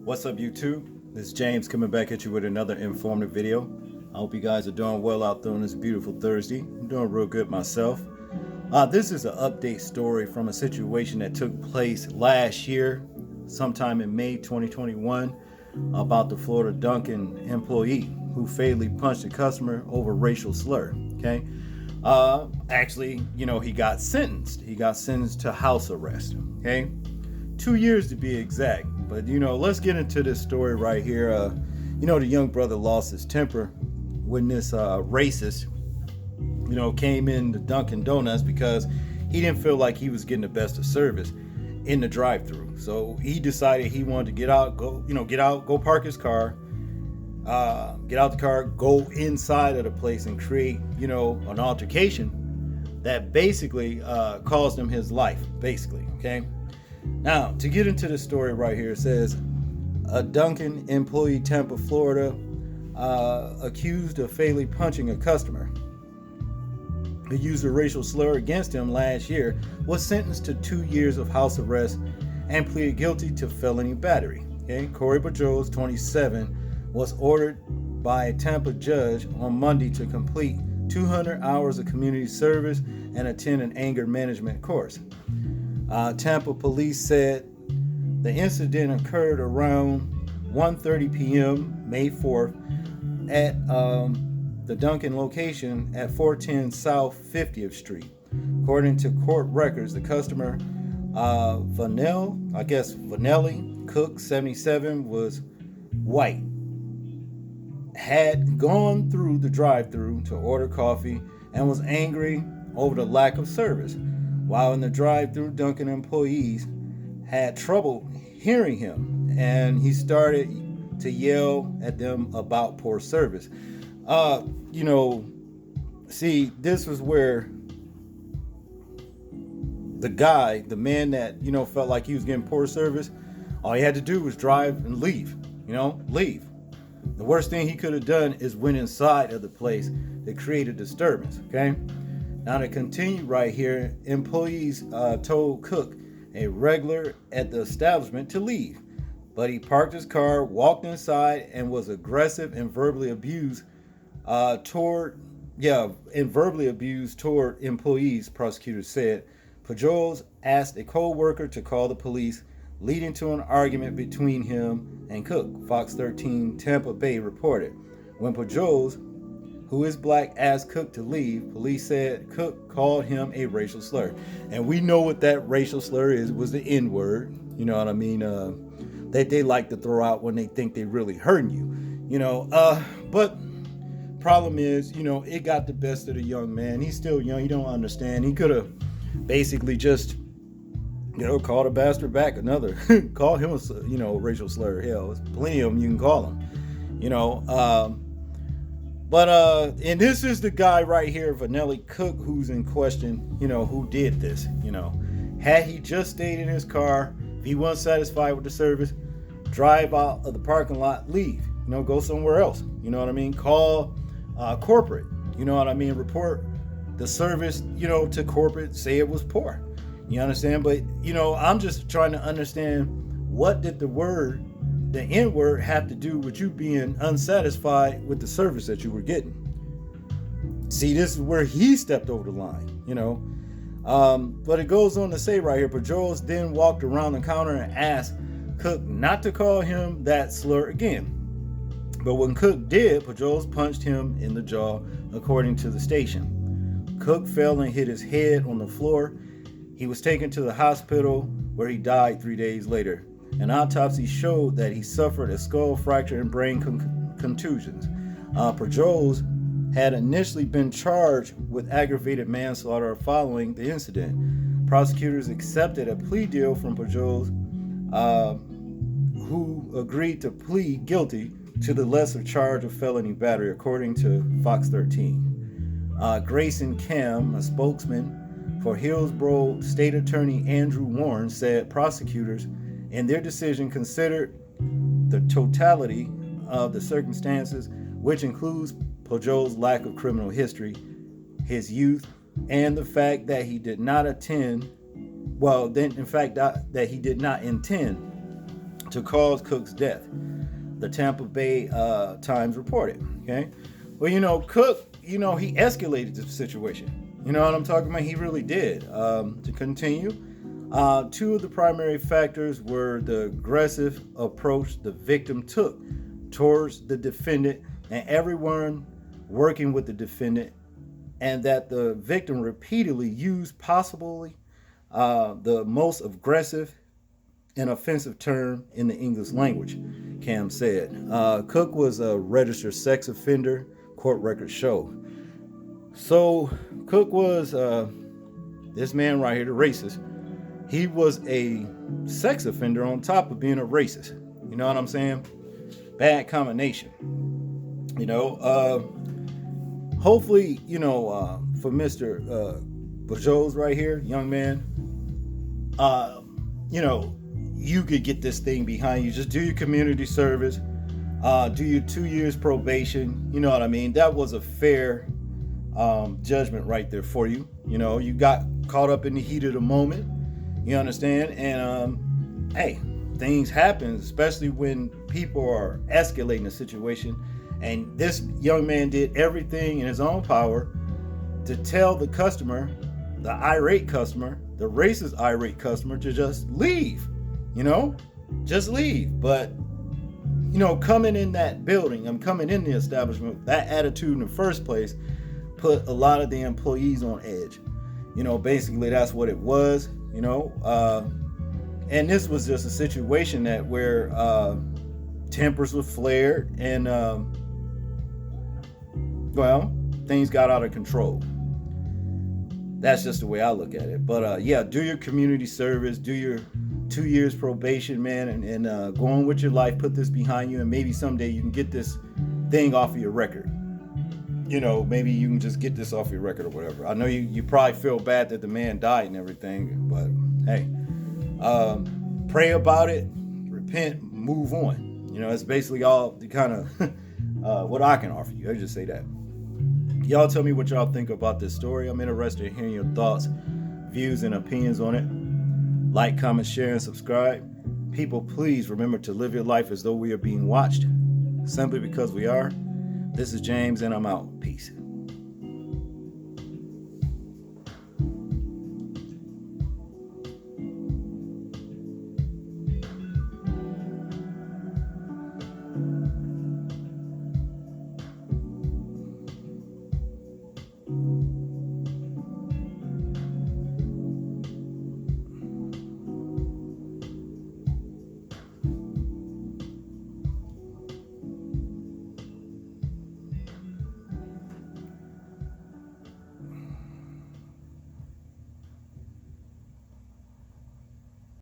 What's up, YouTube? This is James coming back at you with another informative video. I hope you guys are doing well out there on this beautiful Thursday. I'm doing real good myself. This is an update story from a situation that took place last year, sometime in May 2021, about the Florida Dunkin employee who fatally punched a customer over racial slur. Okay. He got sentenced. He got sentenced to house arrest. Okay. 2 years to be exact. But, let's get into this story right here. The young brother lost his temper when this racist, came in to Dunkin' Donuts because he didn't feel like he was getting the best of service in the drive-thru. So he decided he wanted to get out, go park his car, get out the car, go inside of the place and create, an altercation that basically caused him his life, basically, okay? Now, to get into the story right here, it says a Dunkin' employee, Tampa, Florida, accused of fatally punching a customer who used a racial slur against him last year, was sentenced to 2 years of house arrest and pleaded guilty to felony battery. Okay, Corey Bajols, 27, was ordered by a Tampa judge on Monday to complete 200 hours of community service and attend an anger management course. Tampa police said the incident occurred around 1:30 p.m. May 4th at the Dunkin' location at 410 South 50th Street. According to court records, the customer, Vanelli Cook, 77, was white, had gone through the drive-thru to order coffee and was angry over the lack of service. While in the drive-thru, Dunkin' employees had trouble hearing him, and he started to yell at them about poor service. This was where the man that, felt like he was getting poor service, all he had to do was drive and leave, leave. The worst thing he could have done is went inside of the place that created disturbance, okay? Now, to continue right here, employees told Cook, a regular at the establishment, to leave. But he parked his car, walked inside, and was aggressive and verbally abused toward employees, prosecutors said. Pajoles asked a co-worker to call the police, leading to an argument between him and Cook, Fox 13 Tampa Bay reported. When Pajoles, who is black, asked Cook to leave, police said Cook called him a racial slur. And we know what that racial slur was the N-word, you know what I mean, that they like to throw out when they think they really hurting you, but problem is, it got the best of the young man. He's still young, he don't understand. He could have basically just, called a bastard back, another, call him a, racial slur. Hell, there's plenty of them you can call him, and this is the guy right here, Vanelli Cook, who's in question, who did this, Had he just stayed in his car, if he wasn't satisfied with the service, drive out of the parking lot, leave, go somewhere else, call corporate, report the service, to corporate, say it was poor, you understand? But, I'm just trying to understand, what did the N-word have to do with you being unsatisfied with the service that you were getting? See, this is where he stepped over the line, But it goes on to say right here, Pajoles then walked around the counter and asked Cook not to call him that slur again. But when Cook did, Pajoles punched him in the jaw, according to the station. Cook fell and hit his head on the floor. He was taken to the hospital, where he died 3 days later. An autopsy showed that he suffered a skull fracture and brain contusions. Pajoles had initially been charged with aggravated manslaughter following the incident. Prosecutors accepted a plea deal from Pajoles, who agreed to plead guilty to the lesser charge of felony battery, according to Fox 13. Grayson Cam, a spokesman for Hillsborough State Attorney Andrew Warren, said prosecutors in their decision considered the totality of the circumstances, which includes Pajoles' lack of criminal history, his youth, and the fact that he did not intend to cause Cook's death. The Tampa Bay Times reported. Okay, well, Cook, he escalated the situation. You know what I'm talking about? He really did. To continue, two of the primary factors were the aggressive approach the victim took towards the defendant and everyone working with the defendant, and that the victim repeatedly used possibly the most aggressive and offensive term in the English language, Cam said. Cook was a registered sex offender, court records show. So Cook was this man right here, the racist. He was a sex offender on top of being a racist. You know what I'm saying? Bad combination. Hopefully, for Mr. Bajos right here, young man, you could get this thing behind you. Just do your community service, do your 2 years probation. You know what I mean? That was a fair judgment right there for you. You got caught up in the heat of the moment. You understand? And hey, things happen, especially when people are escalating the situation. And this young man did everything in his own power to tell the customer, the irate customer, the racist irate customer, to just leave. Just leave. But coming in that building, I'm coming in the establishment, that attitude in the first place put a lot of the employees on edge. Basically that's what it was. And this was just a situation where tempers were flared and things got out of control. That's just the way I look at it. But do your community service, do your 2 years probation, man, and go on with your life. Put this behind you, and maybe someday you can get this thing off of your record. Maybe you can just get this off your record or whatever. I know you probably feel bad that the man died and everything, but hey, pray about it, repent, move on. It's basically all the kind of what I can offer you. I just say that. Y'all tell me what y'all think about this story. I'm interested in hearing your thoughts, views, and opinions on it. Like, comment, share, and subscribe. People, please remember to live your life as though we are being watched, simply because we are. This is James, and I'm out. Peace.